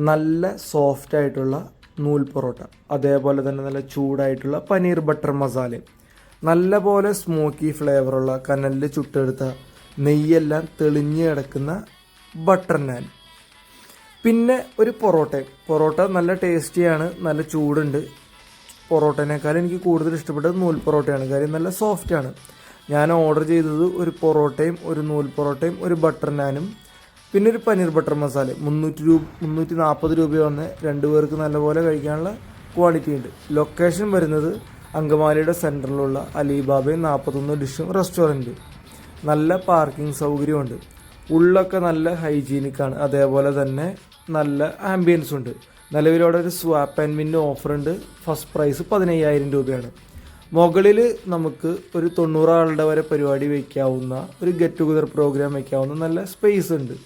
നല്ല സോഫ്റ്റ് ആയിട്ടുള്ള നൂൽ പൊറോട്ട, അതേപോലെ തന്നെ നല്ല ചൂടായിട്ടുള്ള പനീർ ബട്ടർ മസാലയും, നല്ല പോലെ സ്മോക്കി ഫ്ലേവറുള്ള കനലിൽ ചുട്ടെടുത്ത നെയ്യെല്ലാം തെളിഞ്ഞ് കിടക്കുന്ന ബട്ടർ നാൻ, പിന്നെ ഒരു പൊറോട്ട നല്ല ടേസ്റ്റിയാണ്, നല്ല ചൂടുണ്ട്. പൊറോട്ടേനേക്കാൾ എനിക്ക് കൂടുതൽ ഇഷ്ടപ്പെട്ടത് നൂൽ പൊറോട്ടയാണ്. കാര്യം നല്ല സോഫ്റ്റാണ്. ഞാൻ ഓർഡർ ചെയ്തത് ഒരു പൊറോട്ടയും ഒരു നൂൽ പൊറോട്ടയും ഒരു ബട്ടർ നാനും പിന്നെ ഒരു പനീർ ബട്ടർ മസാല. 340 രൂപ വന്ന് 2 പേർക്ക് നല്ലപോലെ കഴിക്കാനുള്ള ക്വാളിറ്റി ഉണ്ട്. ലൊക്കേഷൻ വരുന്നത് അങ്കമാലിയുടെ സെൻറ്ററിലുള്ള അലിബാബയും 41 ഡിഷും റെസ്റ്റോറൻറ്റ്. നല്ല പാർക്കിംഗ് സൗകര്യമുണ്ട്. ഉള്ളൊക്കെ നല്ല ഹൈജീനിക്കാണ്. അതേപോലെ തന്നെ നല്ല ആംബിയൻസ് ഉണ്ട്. നിലവിലവിടെ ഒരു സ്വാപ്പ് ആൻഡ് വിൻ ഓഫർ ഉണ്ട്. ഫസ്റ്റ് പ്രൈസ് 15,000 രൂപയാണ്. മുകളിൽ നമുക്ക് ഒരു 90 ആളുടെ വരെ പരിപാടി വയ്ക്കാവുന്ന, ഒരു ഗെറ്റ് ടുഗദർ പ്രോഗ്രാം വയ്ക്കാവുന്ന നല്ല സ്പേസ് ഉണ്ട്.